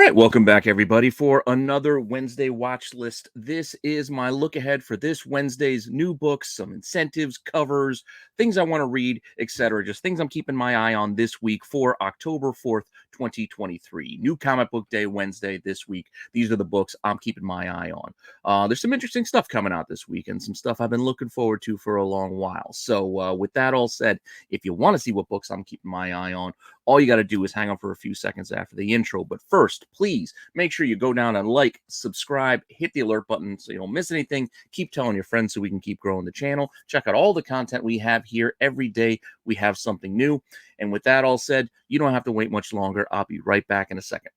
right, welcome back, everybody, for another Wednesday watch list. This is my look ahead for this Wednesday's new books, some incentives, covers, things I want to read, etc. Just things I'm keeping my eye on this week for October 4th, 2023. New comic book day Wednesday this week. These are the books I'm keeping my eye on. There's some interesting stuff coming out this week and some stuff I've been looking forward to for a long while. So, with that all said, if you want to see what books I'm keeping my eye on, all you got to do is hang on for a few seconds after the intro. But first, please make sure you go down and like, subscribe, hit the alert button so you don't miss anything. Keep telling your friends so we can keep growing the channel. Check out all the content we have here. Every day we have something new. And with that all said, you don't have to wait much longer. I'll be right back in a second.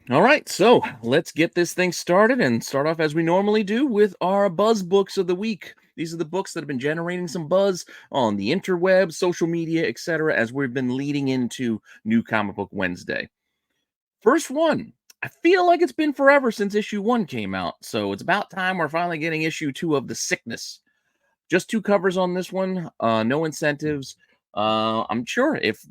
All right, so let's get this thing started and start off as we normally do with our buzz books of the week. These are the books that have been generating some buzz on the interwebs, social media, etc., as we've been leading into New Comic Book Wednesday. First one, I feel like it's been forever since issue 1 came out, so it's about time we're finally getting issue 2 of The Sickness. Just 2 covers on this one, no incentives. I'm sure if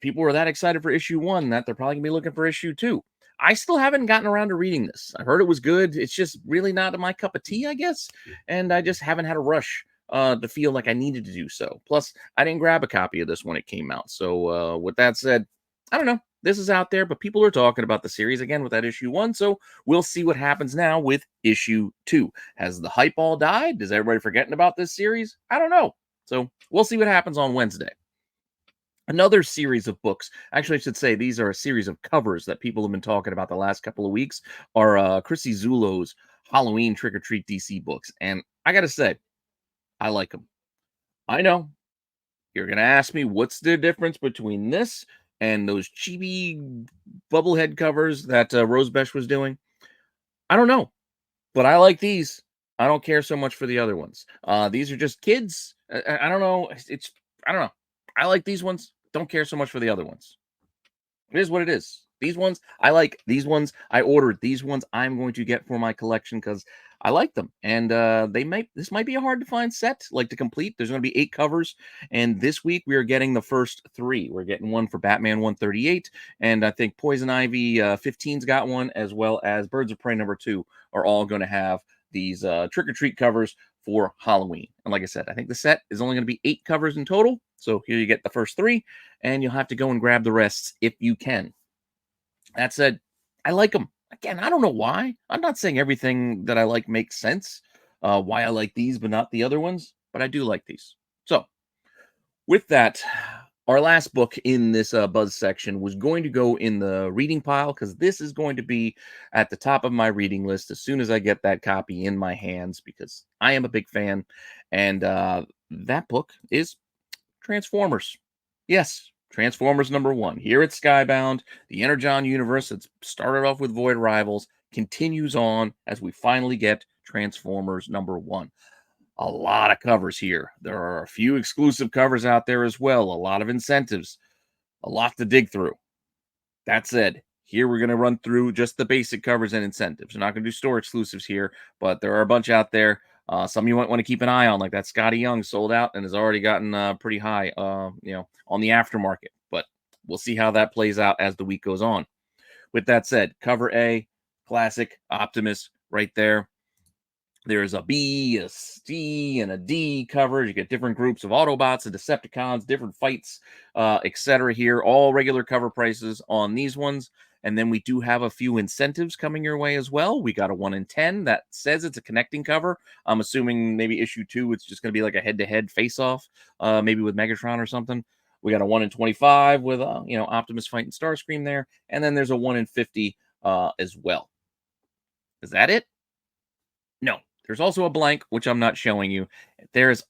people were that excited for issue 1, that they're probably gonna be looking for issue 2. I still haven't gotten around to reading this. I heard it was good. It's just really not my cup of tea, I guess. And I just haven't had a rush to feel like I needed to do so. Plus, I didn't grab a copy of this when it came out. So, with that said, I don't know. This is out there, but people are talking about the series again with that issue 1. So, we'll see what happens now with issue 2. Has the hype all died? Is everybody forgetting about this series? I don't know. So, we'll see what happens on Wednesday. Another series of books, actually, I should say these are a series of covers that people have been talking about the last couple of weeks, are Chrissy Zullo's Halloween Trick or Treat DC books. And I got to say, I like them. I know you're going to ask me what's the difference between this and those chibi bubblehead covers that Rosebesh was doing. I don't know, but I like these. I don't care so much for the other ones. These are just kids. I don't know. I don't know. I like these ones. Don't care so much for the other ones. It is what it is. These ones, I like. These ones, I ordered. These ones, I'm going to get for my collection because I like them. And this might be a hard to find set, like to complete. There's going to be 8 covers. And this week, we are getting the first 3. We're getting one for Batman 138. And I think Poison Ivy 15's got one, as well as Birds of Prey number 2 are all going to have these Trick or Treat covers for Halloween. And like I said, I think the set is only going to be 8 covers in total. So here you get the first 3, and you'll have to go and grab the rest if you can. That said, I like them. Again, I don't know why. I'm not saying everything that I like makes sense, why I like these but not the other ones, but I do like these. So with that, our last book in this buzz section was going to go in the reading pile because this is going to be at the top of my reading list as soon as I get that copy in my hands because I am a big fan. And that book is Transformers. Yes, Transformers number 1. Here at Skybound, the Energon universe that started off with Void Rivals continues on as we finally get Transformers number 1. A lot of covers here. There are a few exclusive covers out there as well. A lot of incentives. A lot to dig through. That said, here we're going to run through just the basic covers and incentives. We're not going to do store exclusives here, but there are a bunch out there. Some you might want to keep an eye on, like that Scotty Young sold out and has already gotten pretty high, on the aftermarket. But we'll see how that plays out as the week goes on. With that said, cover A, classic Optimus right there. There's a B, a C, and a D cover. You get different groups of Autobots and Decepticons, different fights, etc. here. All regular cover prices on these ones. And then we do have a few incentives coming your way as well. We got a 1 in 10 that says it's a connecting cover. I'm assuming maybe issue 2, it's just going to be like a head-to-head face-off, maybe with Megatron or something. We got a 1 in 25 with, Optimus fighting Starscream there. And then there's a 1 in 50 as well. Is that it? No. There's also a blank, which I'm not showing you. There's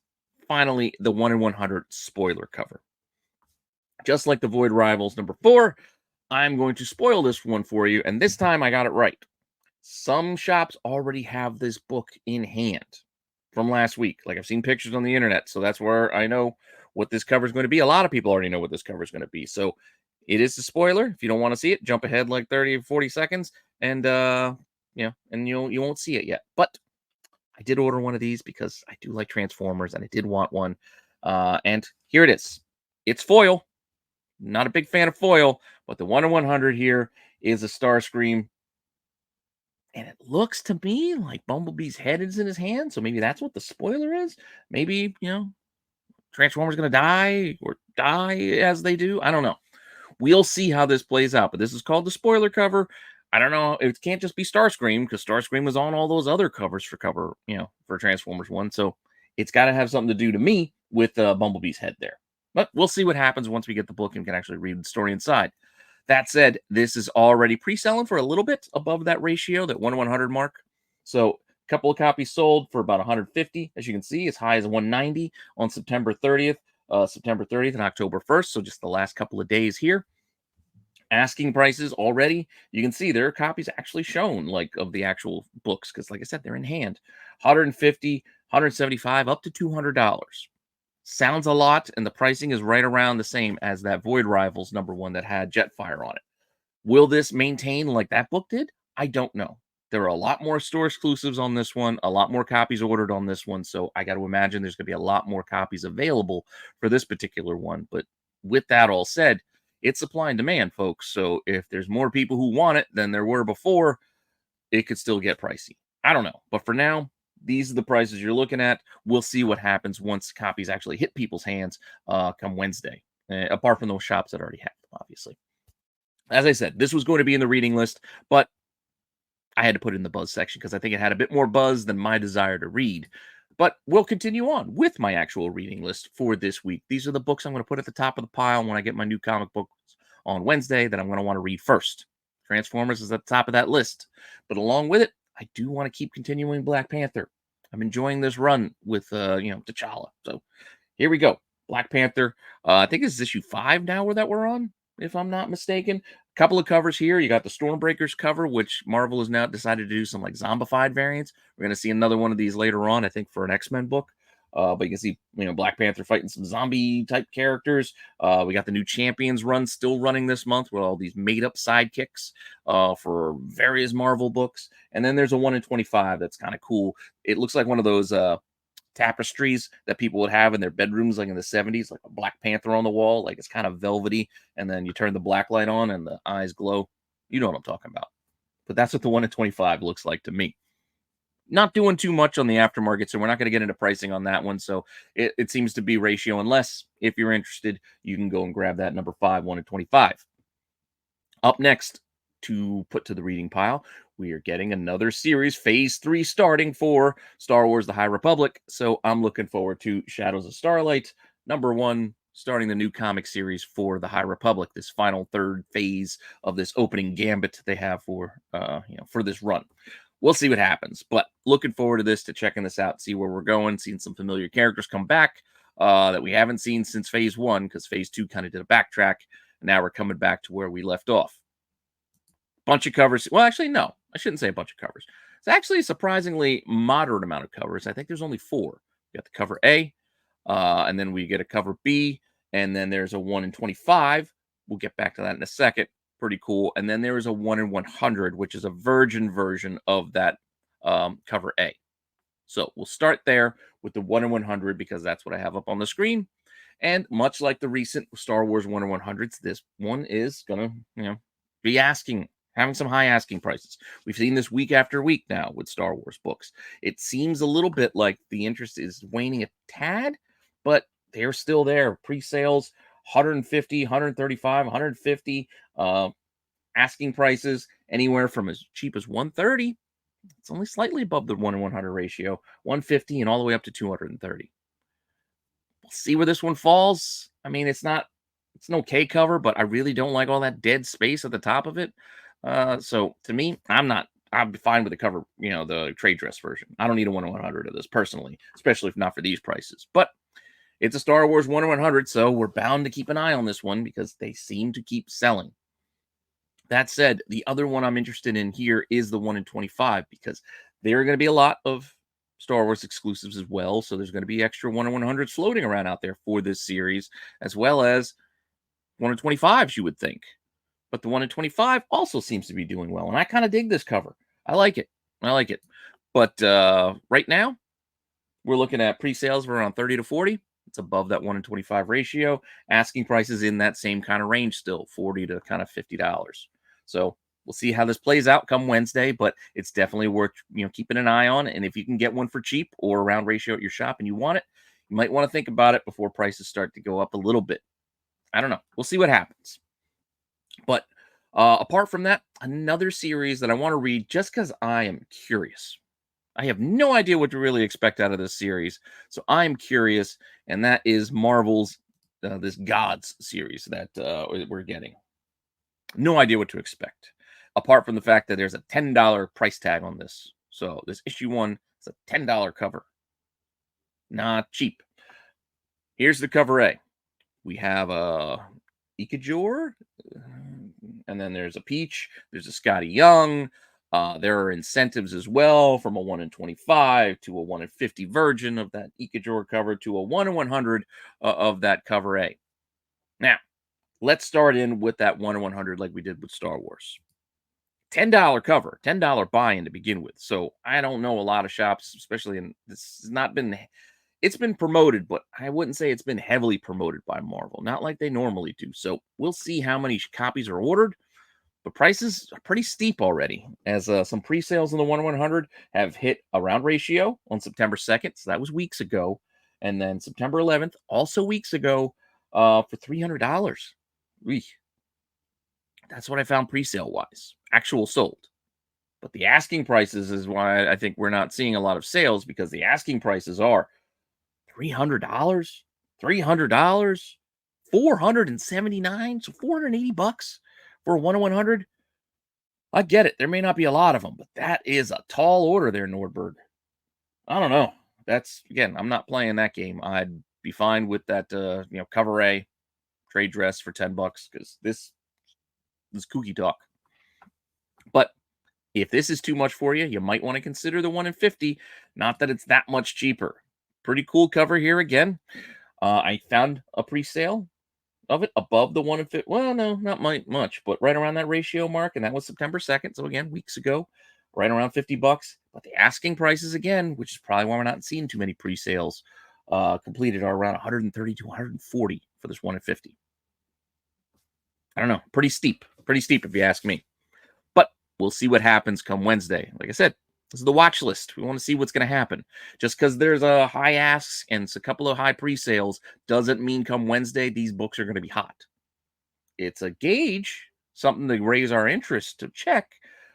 finally the 1 in 100 spoiler cover. Just like the Void Rivals number 4, I'm going to spoil this one for you, and this time I got it right. Some shops already have this book in hand from last week. Like, I've seen pictures on the internet, so that's where I know what this cover is going to be. A lot of people already know what this cover is going to be. So it is a spoiler. If you don't want to see it, jump ahead like 30 or 40 seconds, and and you won't see it yet. But I did order one of these because I do like Transformers and I did want one. And here it is. It's foil. Not a big fan of foil, but the 1 in 100 here is a Starscream. And it looks to me like Bumblebee's head is in his hand. So maybe that's what the spoiler is. Maybe, Transformers going to die or die as they do. I don't know. We'll see how this plays out, but this is called the spoiler cover. I don't know. It can't just be Starscream because Starscream was on all those other covers for Transformers 1. So it's got to have something to do to me with Bumblebee's head there. But we'll see what happens once we get the book and can actually read the story inside. That said, this is already pre-selling for a little bit above that ratio, that 1 100 mark. So a couple of copies sold for about 150, as you can see, as high as 190 on September 30th. September 30th and October 1st, so just the last couple of days here. Asking prices already, you can see there are copies actually shown, like of the actual books, because like I said, they're in hand. 150, 175, up to $200. Sounds a lot, and the pricing is right around the same as that Void Rivals #1 that had Jetfire on it. Will this maintain like that book did? I don't know. There are a lot more store exclusives on this one, a lot more copies ordered on this one. So I got to imagine there's going to be a lot more copies available for this particular one. But with that all said, it's supply and demand, folks. So if there's more people who want it than there were before, it could still get pricey. I don't know. But for now, these are the prices you're looking at. We'll see what happens once copies actually hit people's hands come Wednesday, apart from those shops that already have them, obviously. As I said, this was going to be in the reading list, but I had to put it in the buzz section because I think it had a bit more buzz than my desire to read. But we'll continue on with my actual reading list for this week. These are the books I'm going to put at the top of the pile when I get my new comic books on Wednesday that I'm going to want to read first. Transformers is at the top of that list. But along with it, I do want to keep continuing Black Panther. I'm enjoying this run with, T'Challa. So here we go. Black Panther. I think this is issue 5 now that we're on, if I'm not mistaken. Couple of covers here. You got the Stormbreakers cover, which Marvel has now decided to do some like zombified variants. We're going to see another one of these later on, I think, for an X-Men book. But you can see, Black Panther fighting some zombie type characters. We got the new Champions run still running this month with all these made up sidekicks for various Marvel books. And then there's a 1 in 25 that's kind of cool. It looks like one of those tapestries that people would have in their bedrooms like in the 70s, like a Black Panther on the wall. Like it's kind of velvety, and then you turn the black light on and the eyes glow. You know what I'm talking about. But that's what the 1 in 25 looks like to me. Not doing too much on the aftermarket, so we're not going to get into pricing on that one. So it seems to be ratio, unless if you're interested, you can go and grab that number 5, 1 in 25. Up next to put to the reading pile, we are getting another series, Phase 3, starting for Star Wars The High Republic. So I'm looking forward to Shadows of Starlight, #1, starting the new comic series for The High Republic, this final third phase of this opening gambit they have for this run. We'll see what happens, but looking forward to this, to checking this out, see where we're going, seeing some familiar characters come back that we haven't seen since Phase 1, because Phase 2 kind of did a backtrack, and now we're coming back to where we left off. Bunch of covers. Well, actually, no. I shouldn't say a bunch of covers. It's actually a surprisingly moderate amount of covers. I think there's only 4. We got the cover A, and then we get a cover B, and then there's a 1 in 25. We'll get back to that in a second. Pretty cool. And then there is a 1 in 100, which is a virgin version of that cover A. So we'll start there with the 1 in 100 because that's what I have up on the screen. And much like the recent Star Wars 1 in 100s, this one is going to, be having some high asking prices. We've seen this week after week now with Star Wars books. It seems a little bit like the interest is waning a tad, but they're still there. Pre-sales, 150, 135, 150. Asking prices anywhere from as cheap as 130. It's only slightly above the 1 in 100 ratio, 150 and all the way up to 230. We'll see where this one falls. I mean, it's an okay cover, but I really don't like all that dead space at the top of it. So to me, I'm fine with the cover, the trade dress version. I don't need a 1 in 100 of this personally, especially if not for these prices. But it's a Star Wars 1 in 100, so we're bound to keep an eye on this one because they seem to keep selling. That said, the other one I'm interested in here is the 1 in 25 because there are going to be a lot of Star Wars exclusives as well. So there's going to be extra 1 in 100s floating around out there for this series, as well as 1 in 25s, you would think. But the 1 in 25 also seems to be doing well. And I kind of dig this cover. I like it. But right now, we're looking at pre-sales of around 30 to 40. It's above that 1 in 25 ratio. Asking prices in that same kind of range still, 40 to kind of $50. So we'll see how this plays out come Wednesday, but it's definitely worth keeping an eye on. And if you can get one for cheap or around ratio at your shop and you want it, you might want to think about it before prices start to go up a little bit. I don't know. We'll see what happens. But apart from that, another series that I want to read just because I am curious. I have no idea what to really expect out of this series, so I'm curious, and that is Marvel's this Gods series that we're getting. No idea what to expect, apart from the fact that there's a $10 price tag on this. So this issue 1 is a $10 cover, not cheap. Here's the cover A. We have a Ikajor, and then there's a Peach. There's a Scotty Young. There are incentives as well, from a 1 in 25 to a 1 in 50 version of that Ikajor cover to a 1 in 100 of that cover A. Now, let's start in with that 1 in 100 like we did with Star Wars. $10 cover, $10 buy-in to begin with. So I don't know a lot of shops, especially in this has not been. It's been promoted, but I wouldn't say it's been heavily promoted by Marvel, not like they normally do. So we'll see how many copies are ordered. But prices are pretty steep already, as some pre-sales in the 1 in 100 have hit around ratio on September 2nd. So that was weeks ago. And then September 11th, also weeks ago, for $300. Eesh. That's what I found pre-sale wise, actual sold. But the asking prices is why I think we're not seeing a lot of sales, because the asking prices are $300, $300, $479, so $480 for a 1 in 100. I get it. There may not be a lot of them, but that is a tall order there, Nordberg. I don't know. That's, again, I'm not playing that game. I'd be fine with that, cover A trade dress for $10 because this is kooky talk. But if this is too much for you, you might want to consider the 1 in 50. Not that it's that much cheaper. Pretty cool cover here again. I found a pre-sale of it above the 1 in 50. Well, no, not much, but right around that ratio mark, and that was September 2nd. So again, weeks ago, right around $50. But the asking prices again, which is probably why we're not seeing too many pre-sales completed, are around 130 to 140 for this 1 in 50. I don't know, pretty steep if you ask me. But we'll see what happens come Wednesday. Like I said, this is the watch list. We want to see what's going to happen. Just because there's a high asks and it's a couple of high pre-sales doesn't mean come Wednesday these books are going to be hot. It's a gauge, something to raise our interest to check,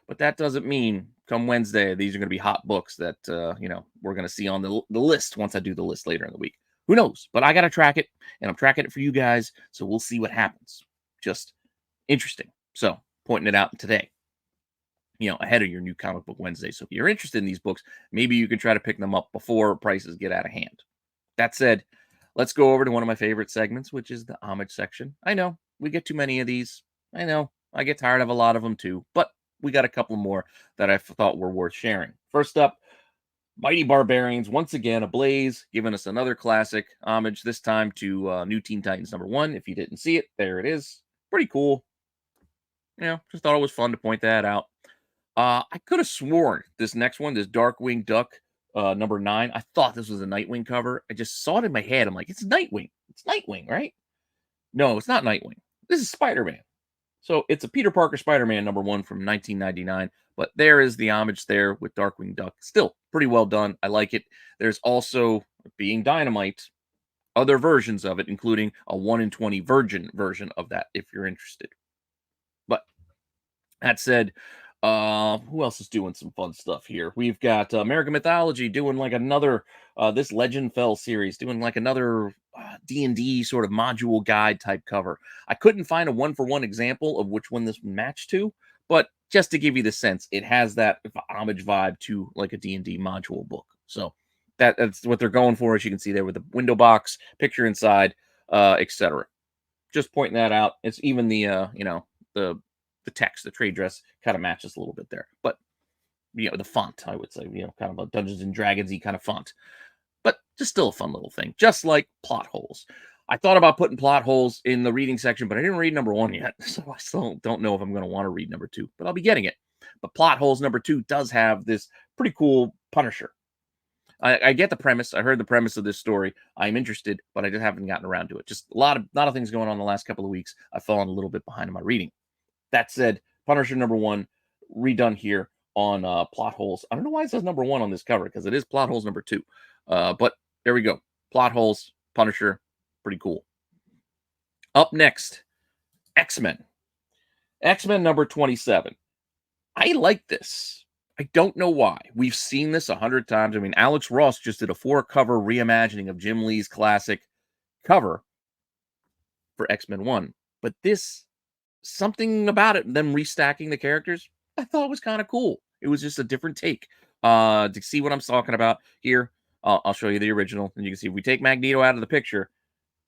but that doesn't mean come Wednesday these are going to be hot books that we're going to see on the list once I do the list later in the week. Who knows? But I got to track it, and I'm tracking it for you guys, so we'll see what happens. Just interesting. So pointing it out today, ahead of your new Comic Book Wednesday. So if you're interested in these books, maybe you can try to pick them up before prices get out of hand. That said, let's go over to one of my favorite segments, which is the Homage section. I know we get too many of these. I know I get tired of a lot of them too, but we got a couple more that I thought were worth sharing. First up, Mighty Barbarians, once again, ablaze, giving us another classic homage, this time to New Teen Titans #1. If you didn't see it, there it is. Pretty cool. Just thought it was fun to point that out. I could have sworn this next one, this Darkwing Duck #9, I thought this was a Nightwing cover. I just saw it in my head. I'm like, it's Nightwing. It's Nightwing, right? No, it's not Nightwing. This is Spider-Man. So it's a Peter Parker Spider-Man #1 from 1999. But there is the homage there with Darkwing Duck. Still pretty well done. I like it. There's also, being Dynamite, other versions of it, including a 1 in 20 virgin version of that, if you're interested. But that said, who else is doing some fun stuff here? We've got American Mythology doing like another this Legend Fell series, doing like another D&D sort of module guide type cover. I couldn't find a 1-for-1 example of which one this matched to, but just to give you the sense, it has that homage vibe to like a D&D module book. So that's what they're going for, as you can see there with the window box, picture inside, etc. Just pointing that out. It's even the the text, the trade dress kind of matches a little bit there. But, the font, I would say, kind of a Dungeons and Dragons-y kind of font. But just still a fun little thing, just like plot holes. I thought about putting plot holes in the reading section, but I didn't read #1 yet. So I still don't know if I'm going to want to read #2, but I'll be getting it. But plot holes #2 does have this pretty cool Punisher. I get the premise. I heard the premise of this story. I'm interested, but I just haven't gotten around to it. Just a lot of things going on the last couple of weeks. I've fallen a little bit behind in my reading. That said, Punisher #1 redone here on Plot Holes. I don't know why it says #1 on this cover because it is Plot Holes #2. But there we go. Plot Holes, Punisher, pretty cool. Up next, X-Men. X-Men #27. I like this. I don't know why. We've seen this 100 times. I mean, Alex Ross just did a 4-cover reimagining of Jim Lee's classic cover for X-Men 1. But this, something about it, them restacking the characters, I thought was kind of cool. It was just a different take. To see what I'm talking about here, I'll show you the original. And you can see if we take Magneto out of the picture,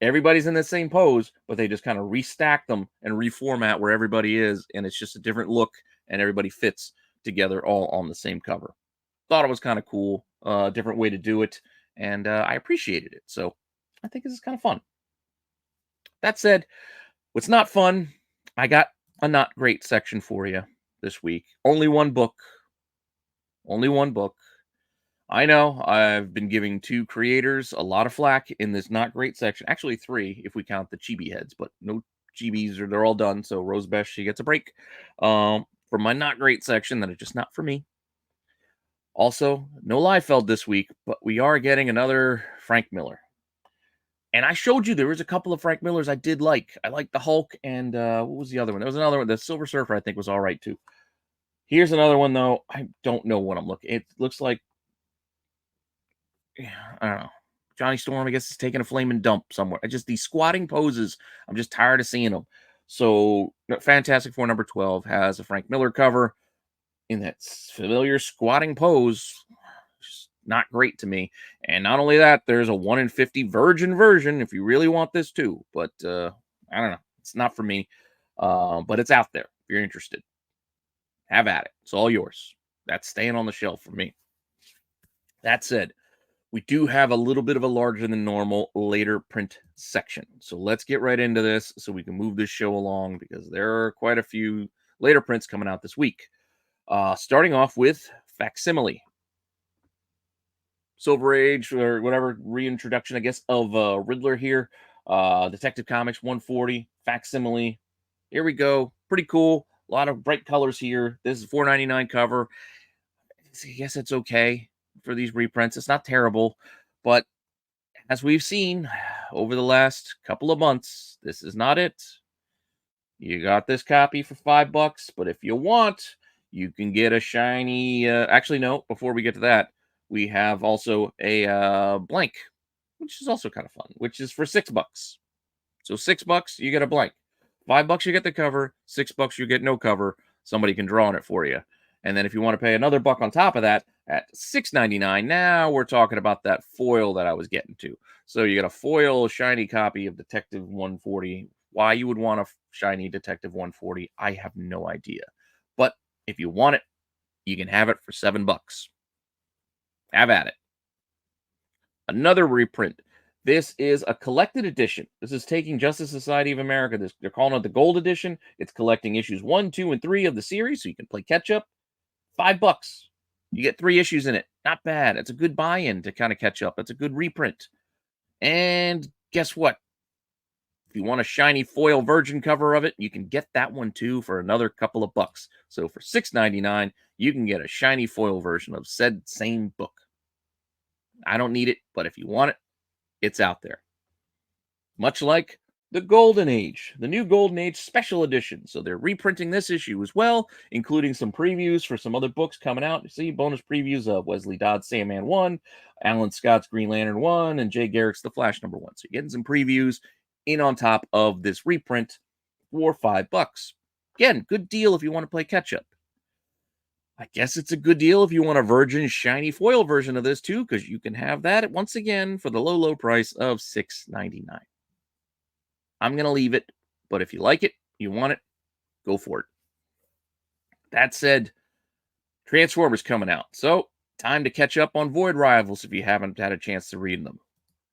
everybody's in the same pose, but they just kind of restack them and reformat where everybody is. And it's just a different look and everybody fits together all on the same cover. Thought it was kind of cool, different way to do it, and I appreciated it. So I think this is kind of fun. That said, what's not fun, I got a not great section for you this week. Only one book. Only one book. I know I've been giving 2 creators a lot of flack in this not great section. Actually 3 if we count the chibi heads, but no chibis, or they're all done. So Rose Best, she gets a break. For my not great section that is just not for me. Also, no Liefeld this week, but we are getting another Frank Miller. And I showed you there was a couple of Frank Millers I did like. I liked the Hulk and what was the other one? There was another one. The Silver Surfer, I think, was all right too. Here's another one, though. I don't know what I'm looking. It looks like, I don't know. Johnny Storm, I guess, is taking a flaming dump somewhere. These squatting poses, I'm just tired of seeing them. So, Fantastic Four #12 has a Frank Miller cover in that familiar squatting pose. Just not great to me. And not only that, there's a 1 in 50 virgin version if you really want this too. But I don't know. It's not for me. But it's out there if you're interested. Have at it. It's all yours. That's staying on the shelf for me. That said, we do have a little bit of a larger than normal later print section. So let's get right into this so we can move this show along because there are quite a few later prints coming out this week. Starting off with Facsimile. Silver Age or whatever reintroduction, I guess, of Riddler here. Detective Comics 140, Facsimile. Here we go. Pretty cool. A lot of bright colors here. This is $4.99 cover. I guess it's okay for these reprints. It's not terrible, but as we've seen over the last couple of months, this is not it. You got this copy for $5, but if you want, you can get a shiny. Actually, no. Before we get to that, we have also a blank, which is also kind of fun, which is for $6. So $6, you get a blank. $5, you get the cover. $6, you get no cover. Somebody can draw on it for you. And then if you want to pay another buck on top of that at $6.99, now we're talking about that foil that I was getting to. So you get a foil shiny copy of Detective 140. Why you would want a shiny Detective 140, I have no idea. But if you want it, you can have it for $7. Have at it. Another reprint. This is a collected edition. This is taking Justice Society of America. They're calling it the Gold Edition. It's collecting issues 1, 2, and 3 of the series, so you can play catch up. $5. You get 3 issues in it. Not bad. It's a good buy-in to kind of catch up. It's a good reprint. And guess what? If you want a shiny foil virgin cover of it, you can get that one too for another couple of bucks. So for $6.99, you can get a shiny foil version of said same book. I don't need it, but if you want it, it's out there. Much like the Golden Age, the new Golden Age special edition. So they're reprinting this issue as well, including some previews for some other books coming out. You see bonus previews of Wesley Dodd's Sandman 1, Alan Scott's Green Lantern 1, and Jay Garrick's The Flash #1. So you're getting some previews in on top of this reprint for $5. Again, good deal if you want to play catch up. I guess it's a good deal if you want a virgin shiny foil version of this too, because you can have that once again for the low, low price of $6.99. I'm going to leave it, but if you like it, you want it, go for it. That said, Transformers coming out. So, time to catch up on Void Rivals if you haven't had a chance to read them.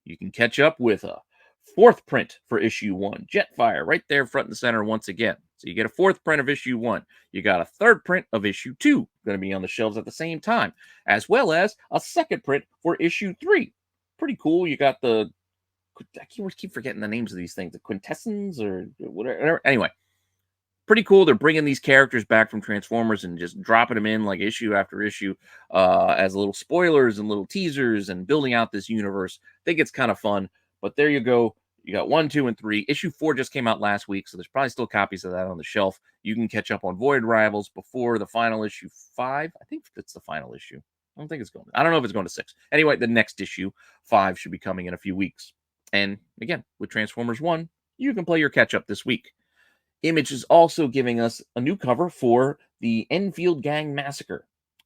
You can catch up with a 4th print for issue 1, Jetfire, right there front and center once again. So you get a fourth print of issue 1. You got a third print of issue 2 going to be on the shelves at the same time, as well as a second print for issue 3. Pretty cool. You got the, I keep forgetting the names of these things, the quintessence or whatever. Anyway, pretty cool. They're bringing these characters back from Transformers and just dropping them in like issue after issue as little spoilers and little teasers and building out this universe. I think it's kind of fun. But there you go. You got 1, 2, and 3. Issue 4 just came out last week, so there's probably still copies of that on the shelf. You can catch up on Void Rivals before the final issue 5. I think it's the final issue. I don't think it's going. I don't know if it's going to 6. Anyway, the next issue 5 should be coming in a few weeks. And again, with Transformers 1, you can play your catch up this week. Image is also giving us a new cover for the Enfield Gang Massacre.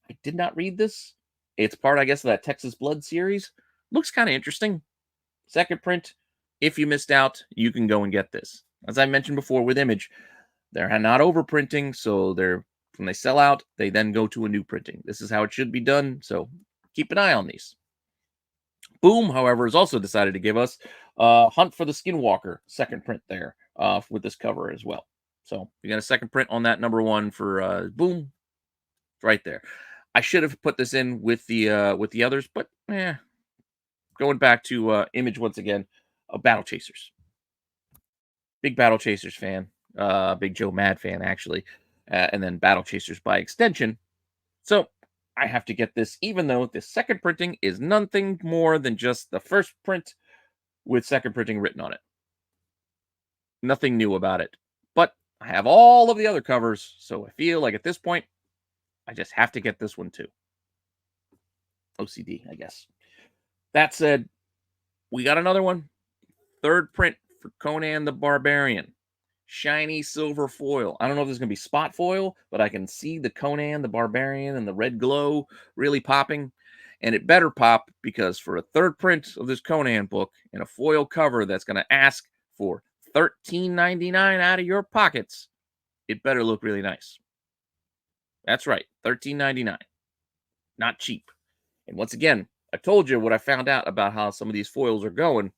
I did not read this. It's part, I guess, of that Texas Blood series. Looks kind of interesting. Second print. If you missed out, you can go and get this. As I mentioned before with Image, they're not overprinting, so when they sell out, they then go to a new printing. This is how it should be done, so keep an eye on these. Boom, however, has also decided to give us Hunt for the Skinwalker second print there with this cover as well. So you got a second print on that number 1 for Boom. It's right there. I should have put this in with the others, but going back to Image once again. Battle Chasers. Big Battle Chasers fan. Big Joe Mad fan, actually. And then Battle Chasers by extension. So I have to get this, even though the second printing is nothing more than just the first print with second printing written on it. Nothing new about it. But I have all of the other covers, so I feel like at this point, I just have to get this one too. OCD, I guess. That said, we got another one. Third print for Conan the Barbarian. Shiny silver foil. I don't know if this is going to be spot foil, but I can see the Conan the Barbarian and the red glow really popping. And it better pop because for a third print of this Conan book and a foil cover that's going to ask for $13.99 out of your pockets, it better look really nice. That's right, $13.99. Not cheap. And once again, I told you what I found out about how some of these foils are going.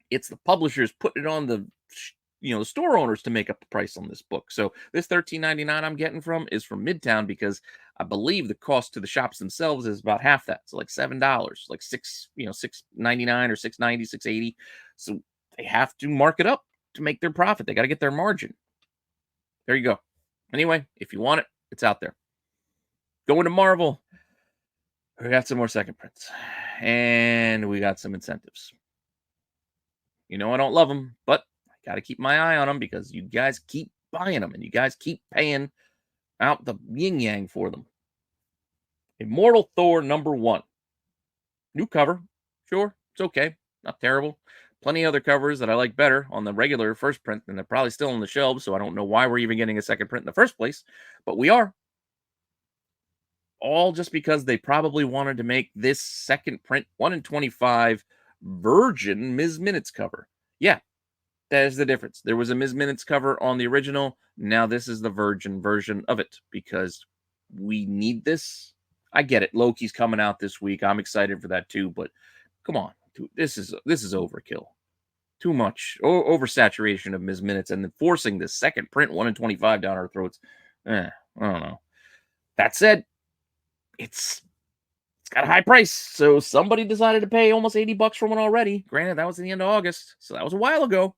It's the publishers putting it on the store owners to make up the price on this book. So this $13.99 I'm getting is from Midtown because I believe the cost to the shops themselves is about half that. So like $7, like $6.99 or $6.90, $6.80. So they have to mark it up to make their profit. They got to get their margin. There you go. Anyway, if you want it, it's out there. Going to Marvel. We got some more second prints. And we got some incentives. You know I don't love them, but I got to keep my eye on them because you guys keep buying them and you guys keep paying out the yin-yang for them. Immortal Thor number 1. New cover. Sure, it's okay. Not terrible. Plenty of other covers that I like better on the regular first print, and they're probably still on the shelves, so I don't know why we're even getting a second print in the first place, but we are. All just because they probably wanted to make this second print 1 in 25 Virgin Ms. Minutes cover. Yeah, that is the difference. There was a Ms. Minutes cover on the original. Now this is the Virgin version of it because we need this. I get it. Loki's coming out this week. I'm excited for that too, but come on. This is overkill. Too much. Oversaturation of Ms. Minutes and then forcing this second print 1 in 25 down our throats. I don't know. That said, it's got a high price, so somebody decided to pay almost $80 for one already. Granted, that was in the end of August, so that was a while ago,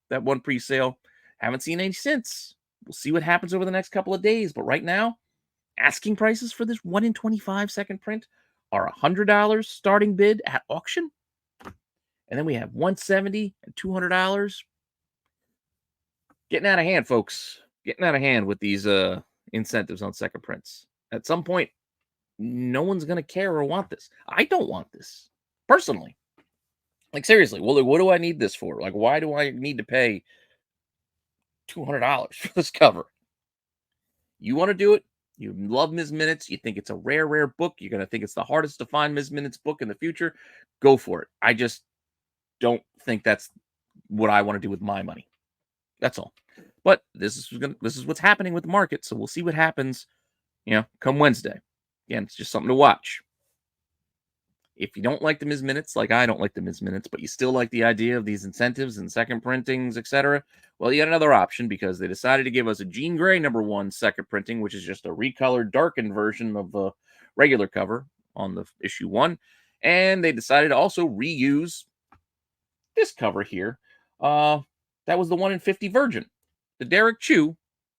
that one pre-sale. Haven't seen any since. We'll see what happens over the next couple of days, but right now, asking prices for this 1 in 25 second print are $100 starting bid at auction, and then we have $170 and $200. Getting out of hand, folks. Getting out of hand with these incentives on second prints. At some point, no one's going to care or want this. I don't want this, personally. Like, seriously, well, what do I need this for? Like, why do I need to pay $200 for this cover? You want to do it? You love Ms. Minutes. You think it's a rare, rare book. You're going to think it's the hardest to find Ms. Minutes book in the future. Go for it. I just don't think that's what I want to do with my money. That's all. But this is what's happening with the market. So we'll see what happens, come Wednesday. Again, it's just something to watch. If you don't like the Ms. Minutes, like I don't like the Ms. Minutes, but you still like the idea of these incentives and second printings, etc., well, you got another option because they decided to give us a Jean Grey #1 second printing, which is just a recolored, darkened version of the regular cover on the issue 1. And they decided to also reuse this cover here. That was the 1 in 50 Virgin. The Derek Chew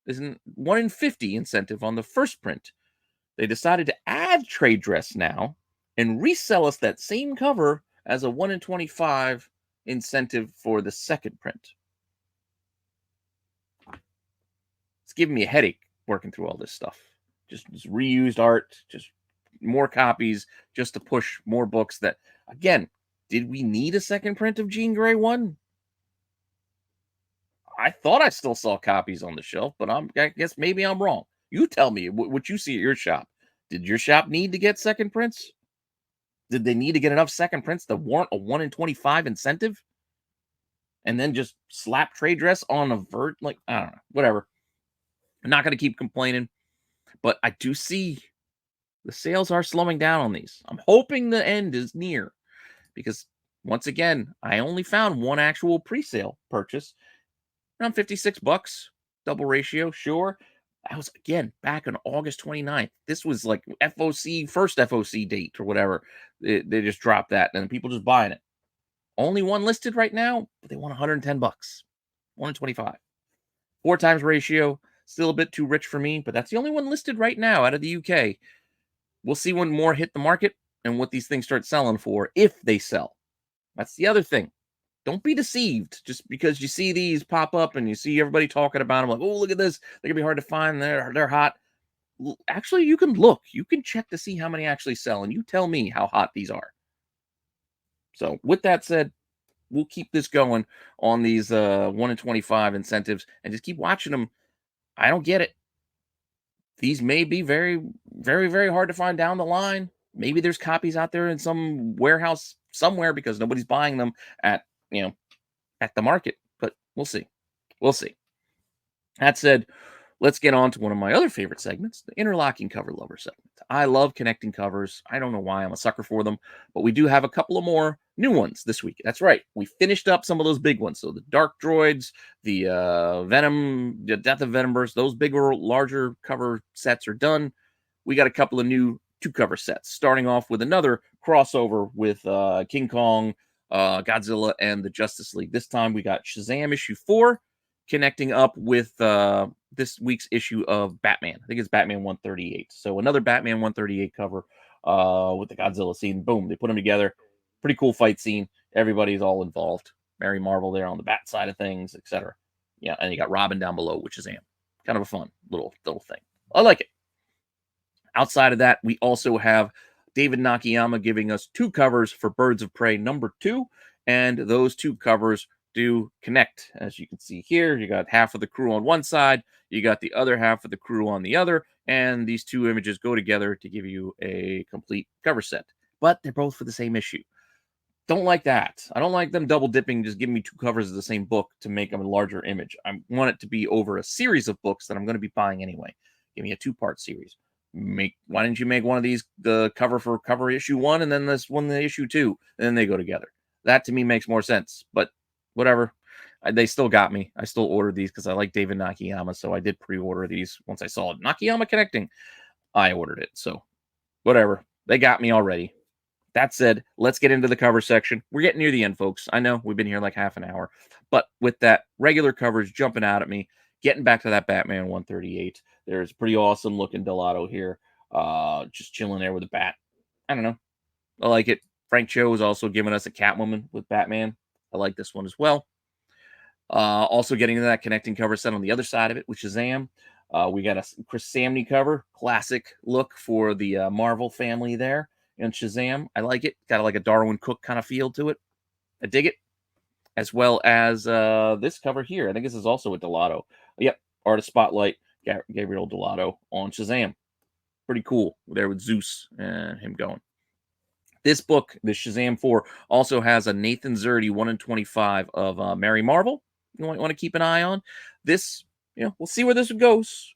is a 1 in 50 incentive on the first print. They decided to add trade dress now and resell us that same cover as a 1 in 25 incentive for the second print. It's giving me a headache working through all this stuff. Just reused art, just more copies, just to push more books that, again, did we need a second print of Jean Grey 1? I thought I still saw copies on the shelf, but I guess maybe I'm wrong. You tell me what you see at your shop. Did your shop need to get second prints? Did they need to get enough second prints to warrant a 1 in 25 incentive? And then just slap trade dress on a vert? Like, I don't know. Whatever. I'm not going to keep complaining, but I do see the sales are slowing down on these. I'm hoping the end is near because, once again, I only found one actual pre-sale purchase around $56, double ratio, sure. That was, again, back on August 29th. This was like FOC, first FOC date or whatever. They just dropped that, and people just buying it. Only one listed right now, but they want $110. 1 in 25. 4 times ratio, still a bit too rich for me, but that's the only one listed right now out of the UK. We'll see when more hit the market and what these things start selling for, if they sell. That's the other thing. Don't be deceived just because you see these pop up and you see everybody talking about them like, oh, look at this. They're going to be hard to find. They're hot. Actually, you can look. You can check to see how many actually sell, and you tell me how hot these are. So with that said, we'll keep this going on these 1 in 25 incentives and just keep watching them. I don't get it. These may be very, very, very hard to find down the line. Maybe there's copies out there in some warehouse somewhere because nobody's buying them at the market, but we'll see. We'll see. That said, let's get on to one of my other favorite segments, the interlocking cover lover segment. I love connecting covers. I don't know why I'm a sucker for them, but we do have a couple of more new ones this week. That's right. We finished up some of those big ones. So the Dark Droids, the Venom, the Death of Venomverse, those bigger, larger cover sets are done. We got a couple of new 2-cover sets, starting off with another crossover with King Kong, Godzilla, and the Justice League. This time we got Shazam issue 4 connecting up with this week's issue of Batman. I think it's Batman 138. So another Batman 138 cover with the Godzilla scene. Boom, they put them together. Pretty cool fight scene. Everybody's all involved. Mary Marvel there on the Bat side of things, etc. Yeah, and you got Robin down below, which is kind of a fun little thing. I like it. Outside of that, we also have David Nakayama giving us 2 covers for Birds of Prey #2, and those 2 covers do connect. As you can see here, you got half of the crew on one side, you got the other half of the crew on the other, and these 2 images go together to give you a complete cover set. But they're both for the same issue. Don't like that. I don't like them double dipping, just giving me 2 covers of the same book to make them a larger image. I want it to be over a series of books that I'm going to be buying anyway. Give me a 2-part series. Why didn't you make one of these the cover for cover issue 1 and then this one the issue 2, and then they go together? That to me makes more sense, but whatever. They still got me. I still ordered these because I like David Nakayama, so I did pre-order these once I saw Nakayama connecting. I ordered it, so whatever. They got me already. That said, let's get into the cover section. We're getting near the end, folks. I know we've been here like half an hour, but with that, regular covers jumping out at me. Getting back to that Batman 138, there's a pretty awesome looking Delato here, just chilling there with a bat. I don't know. I like it. Frank Cho is also giving us a Catwoman with Batman. I like this one as well. Also getting into that connecting cover set on the other side of it with Shazam. We got a Chris Samney cover, classic look for the Marvel family there in Shazam. I like it. Got like a Darwin Cook kind of feel to it. I dig it. As well as this cover here. I think this is also a Delato. Yep, Artist Spotlight, Gabriel Delato on Shazam. Pretty cool there with Zeus and him going. This book, the Shazam 4, also has a Nathan Zerdy 1 in 25 of Mary Marvel. You might want to keep an eye on. This, we'll see where this goes.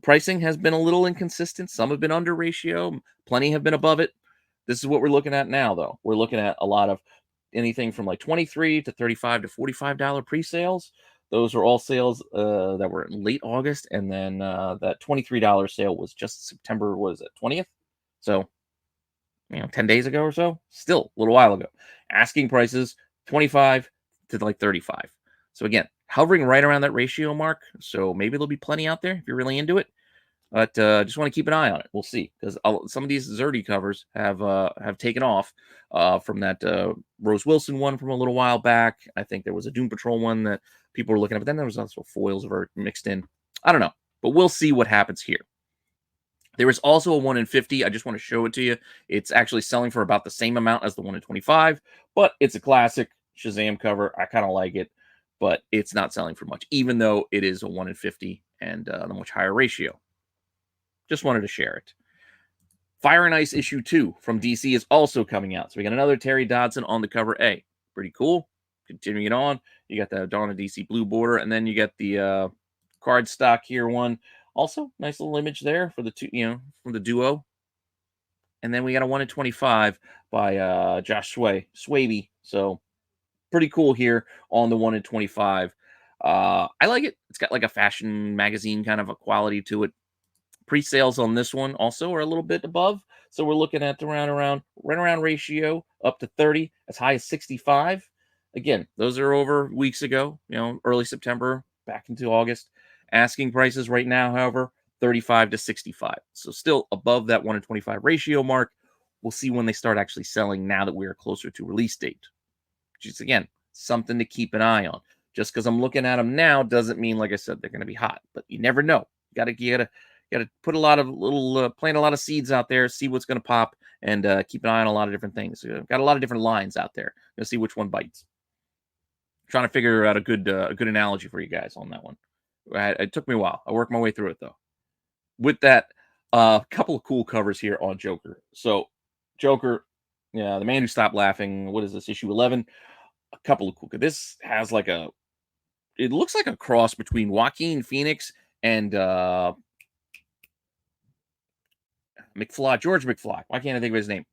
Pricing has been a little inconsistent. Some have been under ratio. Plenty have been above it. This is what we're looking at now, though. We're looking at a lot of anything from like 23 to 35 to $45 pre-sales. Those are all sales that were in late August, and then that $23 sale was just September, was it 20th? So 10 days ago or so, still a little while ago. Asking prices 25 to like 35. So again, hovering right around that ratio mark. So maybe there'll be plenty out there if you're really into it. But just want to keep an eye on it. We'll see, because some of these Zerdy covers have taken off from that Rose Wilson one from a little while back. I think there was a Doom Patrol one that people were looking at, but then there was also foils that were mixed in. I don't know, but we'll see what happens here. There is also a 1 in 50. I just want to show it to you. It's actually selling for about the same amount as the 1 in 25, but it's a classic Shazam cover. I kind of like it, but it's not selling for much, even though it is a 1 in 50 and a much higher ratio. Just wanted to share it. Fire and Ice issue 2 from DC is also coming out. So we got another Terry Dodson on the cover A. Pretty cool. Continuing it on, you got the Dawn of DC blue border, and then you get the card stock here one. Also, nice little image there for the two, from the duo. And then we got a 1 in 25 by Josh Swaby. So pretty cool here on the 1 in 25. I like it. It's got like a fashion magazine kind of a quality to it. Pre-sales on this one also are a little bit above. So we're looking at right around ratio up to 30, as high as 65. Again, those are over weeks ago, early September, back into August. Asking prices right now, however, 35 to 65. So still above that 1 in 25 ratio mark. We'll see when they start actually selling now that we are closer to release date. Which is, again, something to keep an eye on. Just because I'm looking at them now doesn't mean, like I said, they're going to be hot. But you never know. You gotta put a lot of plant a lot of seeds out there, see what's going to pop, and keep an eye on a lot of different things. Got a lot of different lines out there. Gonna see which one bites. Trying to figure out a good analogy for you guys on that one. It took me a while. I worked my way through it though. With that, a couple of cool covers here on Joker. So Joker, the man who stopped laughing. What is this, issue 11? A couple of cool. This has like it looks like a cross between Joaquin Phoenix and George McFly. Why can't I think of his name?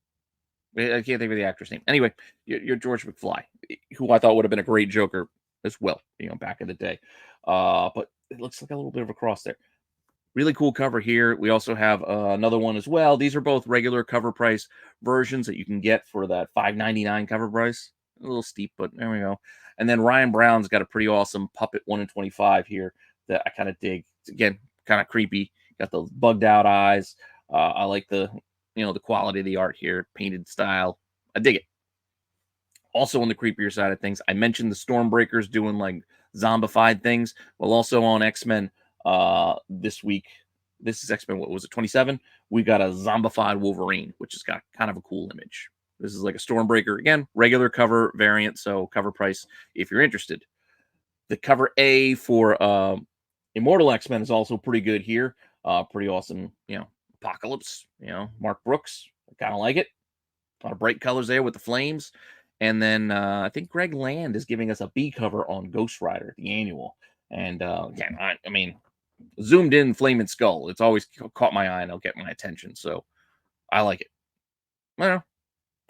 I can't think of the actor's name. Anyway, you're George McFly, who I thought would have been a great Joker as well, back in the day. But it looks like a little bit of a cross there. Really cool cover here. We also have another one as well. These are both regular cover price versions that you can get for that $5.99 cover price. A little steep, but there we go. And then Ryan Brown's got a pretty awesome puppet 1 in 25 here that I kind of dig. It's, again, kind of creepy. Got those bugged out eyes. I like the quality of the art here, painted style. I dig it. Also on the creepier side of things, I mentioned the Stormbreakers doing like zombified things. Well, also on X-Men this week, this is X-Men, what was it, 27? We got a zombified Wolverine, which has got kind of a cool image. This is like a Stormbreaker, again, regular cover variant, so cover price if you're interested. The cover A for Immortal X-Men is also pretty good here. Pretty awesome, Apocalypse, Mark Brooks. I kind of like it. A lot of bright colors there with the flames. And then I think Greg Land is giving us a B cover on Ghost Rider, the annual. And again, I mean, zoomed in Flaming Skull. It's always caught my eye and it'll get my attention. So I like it. Well,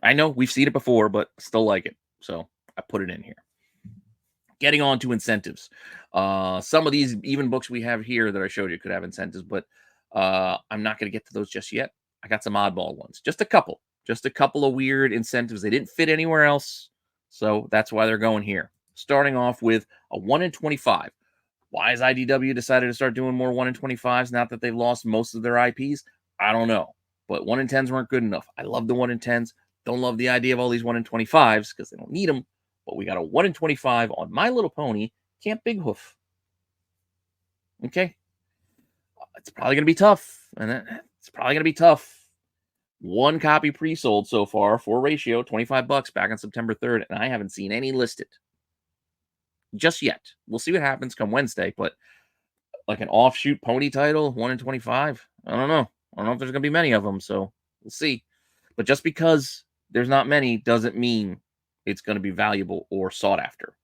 I know we've seen it before, but still like it. So I put it in here. Getting on to incentives. Some of these even books we have here that I showed you could have incentives, but I'm not going to get to those just yet. I got some oddball ones. Just a couple of weird incentives. They didn't fit anywhere else. So that's why they're going here. Starting off with a 1 in 25. Why has IDW decided to start doing more 1 in 25s now that they've lost most of their IPs? I don't know. But 1 in 10s weren't good enough. I love the 1 in 10s. Don't love the idea of all these 1 in 25s because they don't need them. But we got a 1 in 25 on My Little Pony, Camp Big Hoof. Okay. It's probably going to be tough. One copy pre-sold so far for ratio, $25 back on September 3rd, and I haven't seen any listed just yet. We'll see what happens come Wednesday, but like an offshoot pony title, 1 in 25, I don't know. I don't know if there's going to be many of them, so we'll see. But just because there's not many doesn't mean it's going to be valuable or sought after.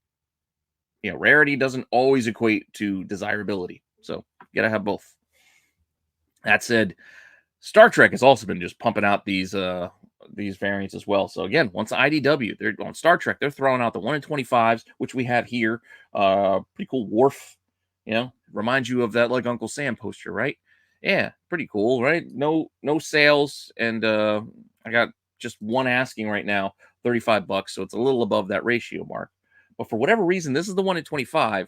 Rarity doesn't always equate to desirability, so you got to have both. That said, Star Trek has also been just pumping out these these variants as well. So again, once IDW, they're on Star Trek, they're throwing out the 1 in 25s, which we have here. Pretty cool Worf, reminds you of that like Uncle Sam poster, right? Yeah, pretty cool, right? No sales, and I got just one asking right now, $35, so it's a little above that ratio mark. But for whatever reason, this is the 1 in 25,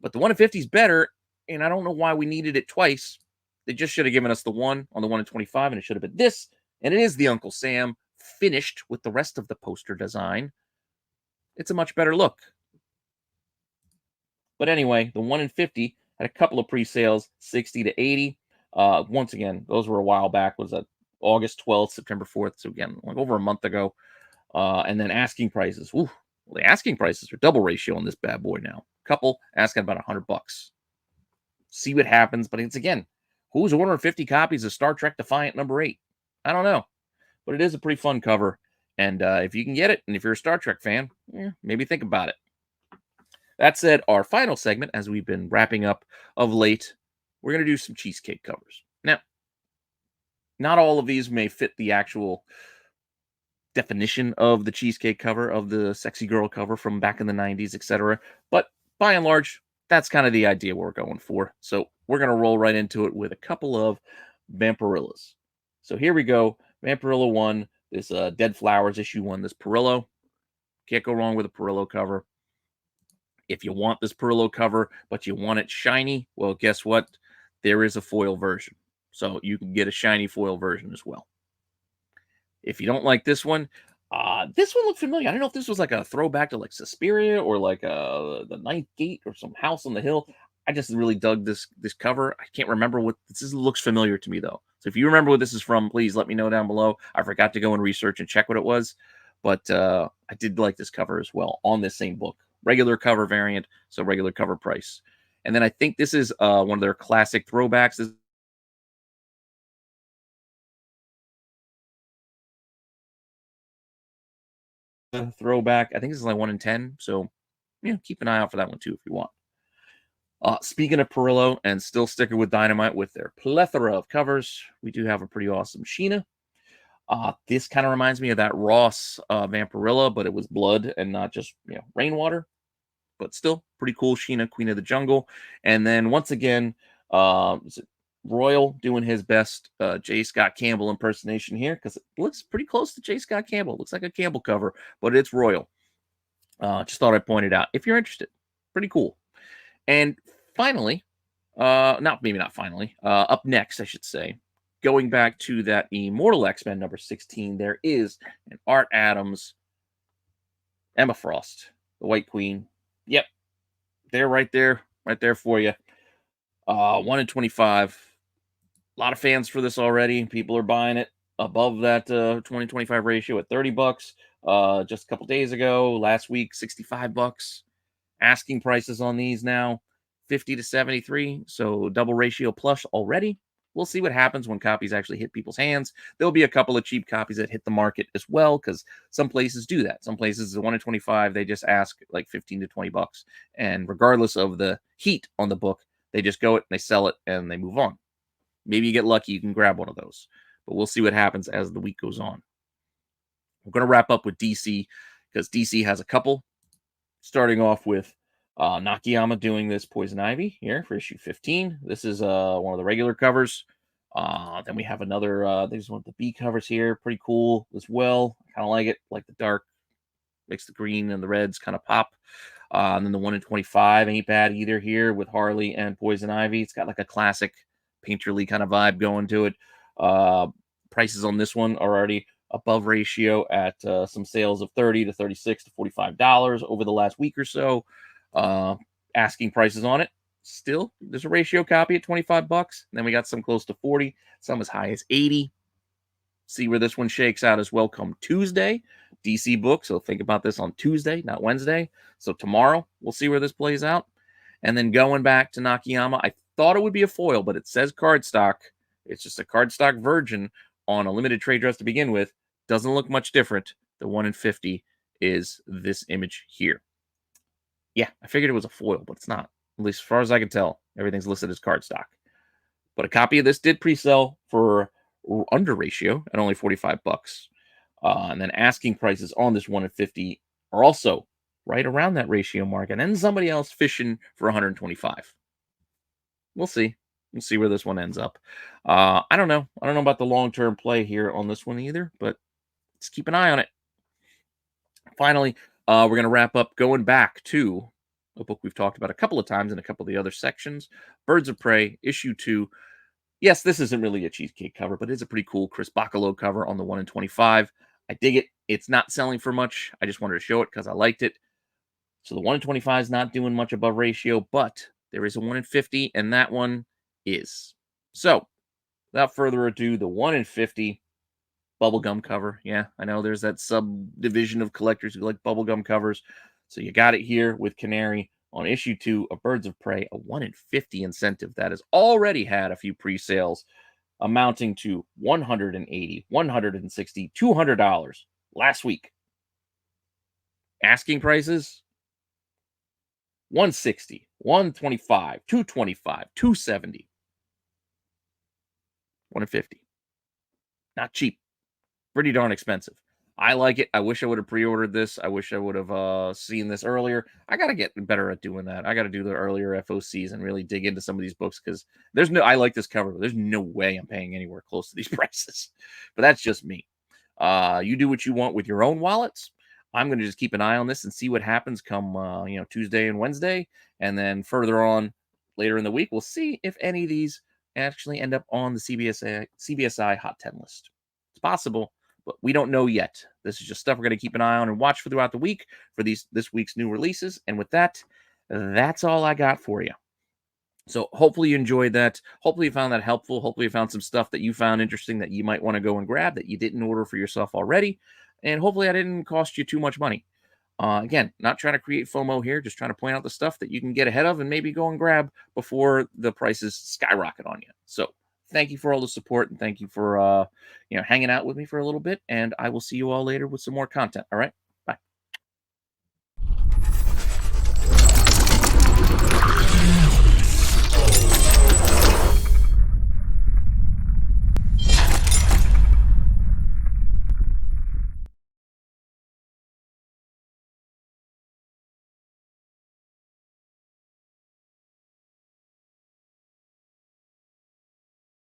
but the 1 in 50 is better, and I don't know why we needed it twice. They just should have given us the one on the 1 in 25, and it should have been this. And it is the Uncle Sam finished with the rest of the poster design. It's a much better look. But anyway, the 1 in 50 had a couple of pre-sales, 60 to 80. Once again, those were a while back. Was that August 12th, September 4th? So again, like over a month ago. And then asking prices. Ooh, well, the asking prices are double ratio on this bad boy now. Couple asking about $100. See what happens. But it's again, who's ordering 50 copies of Star Trek Defiant #8? I don't know. But it is a pretty fun cover. And if you can get it, and if you're a Star Trek fan, maybe think about it. That said, our final segment, as we've been wrapping up of late, we're going to do some Cheesecake covers. Now, not all of these may fit the actual definition of the Cheesecake cover, of the sexy girl cover from back in the 90s, etc. But by and large, that's kind of the idea we're going for. So we're going to roll right into it with a couple of Vampirillas. So here we go. Vampirilla 1, this Dead Flowers issue 1, this Perillo. Can't go wrong with a Perillo cover. If you want this Perillo cover, but you want it shiny, well, guess what? There is a foil version. So you can get a shiny foil version as well. If you don't like this one looked familiar. I don't know if this was like a throwback to like Suspiria or like the Ninth Gate or some house on the hill. I just really dug this cover. I can't remember what this is. Looks familiar to me though. So if you remember what this is from, please let me know down below. I forgot to go and research and check what it was, but I did like this cover as well on this same book. Regular cover variant, so regular cover price. And then I think this is one of their classic throwbacks. This throwback. I think this is like 1 in 10. So, keep an eye out for that one too if you want. Speaking of Perillo and still sticking with Dynamite with their plethora of covers, we do have a pretty awesome Sheena. This kind of reminds me of that Ross Vampirilla, but it was blood and not just rainwater. But still pretty cool. Sheena, Queen of the Jungle. And then once again, Royal doing his best J. Scott Campbell impersonation here because it looks pretty close to J. Scott Campbell. It looks like a Campbell cover, but it's Royal. Just thought I'd point it out if you're interested. Pretty cool. And finally, not finally, up next, I should say, going back to that Immortal X-Men number 16, there is an Art Adams Emma Frost, the White Queen. Yep, they're right there for you. 1 in 25. A lot of fans for this already. People are buying it above that 20-25 ratio at $30. Just a couple days ago, last week, $65. Asking prices on these now, 50 to 73. So double ratio plus already. We'll see what happens when copies actually hit people's hands. There'll be a couple of cheap copies that hit the market as well, because some places do that. Some places, the 1 in 25, they just ask like 15 to $20. And regardless of the heat on the book, they just go it, and they sell it, and they move on. Maybe you get lucky, you can grab one of those. But we'll see what happens as the week goes on. We're going to wrap up with DC, because DC has a couple. Starting off with Nakayama doing this Poison Ivy here for issue 15. This is one of the regular covers. Then we have another, there's one of the B covers here. Pretty cool as well. I kind of like it. Like the dark, makes the green and the reds kind of pop. And then the 1 in 25 ain't bad either here with Harley and Poison Ivy. It's got like a classic painterly kind of vibe going to it. Prices on this one are already above ratio at some sales of $30 to $36 to $45 over the last week or so. Asking prices on it. Still, there's a ratio copy at $25. And then we got some close to 40, some as high as 80. See where this one shakes out as well come Tuesday. DC book, so think about this on Tuesday, not Wednesday. So tomorrow, we'll see where this plays out. And then going back to Nakayama, I thought it would be a foil, but it says cardstock. It's just a cardstock version on a limited trade dress to begin with. Doesn't look much different. The 1 in 50 is this image here. Yeah, I figured it was a foil, but it's not. At least as far as I can tell, everything's listed as cardstock. But a copy of this did pre-sell for under ratio at only $45. And then asking prices on this 1 in 50 are also right around that ratio mark. And then somebody else fishing for 125. We'll see. We'll see where this one ends up. I don't know. I don't know about the long-term play here on this one either, but let's keep an eye on it. Finally, we're going to wrap up going back to a book we've talked about a couple of times in a couple of the other sections. Birds of Prey, issue 2. Yes, this isn't really a Cheesecake cover, but it's a pretty cool Chris Bacalo cover on the 1 in 25. I dig it. It's not selling for much. I just wanted to show it because I liked it. So the 1 in 25 is not doing much above ratio, but there is a 1 in 50, and that one is. So without further ado, the 1 in 50 bubblegum cover. Yeah, I know there's that subdivision of collectors who like bubblegum covers. So you got it here with Canary on issue 2 of Birds of Prey, a 1 in 50 incentive that has already had a few pre-sales amounting to $180, $160, $200 last week. Asking prices 160, 125, 225, 270, 1 in 50. Not cheap. Pretty darn expensive. I like it. I wish I would have pre-ordered this. I wish I would have seen this earlier. I got to get better at doing that. I got to do the earlier FOCs and really dig into some of these books because I like this cover, but there's no way I'm paying anywhere close to these prices. But that's just me. You do what you want with your own wallets. I'm going to just keep an eye on this and see what happens come Tuesday and Wednesday. And then further on later in the week, we'll see if any of these actually end up on the CBSI Hot 10 list. It's possible, but we don't know yet. This is just stuff we're going to keep an eye on and watch for throughout the week for this week's new releases. And with that, that's all I got for you. So hopefully you enjoyed that. Hopefully you found that helpful. Hopefully you found some stuff that you found interesting that you might want to go and grab that you didn't order for yourself already. And hopefully I didn't cost you too much money. Again, not trying to create FOMO here, just trying to point out the stuff that you can get ahead of and maybe go and grab before the prices skyrocket on you. So thank you for all the support and thank you for hanging out with me for a little bit. And I will see you all later with some more content. All right.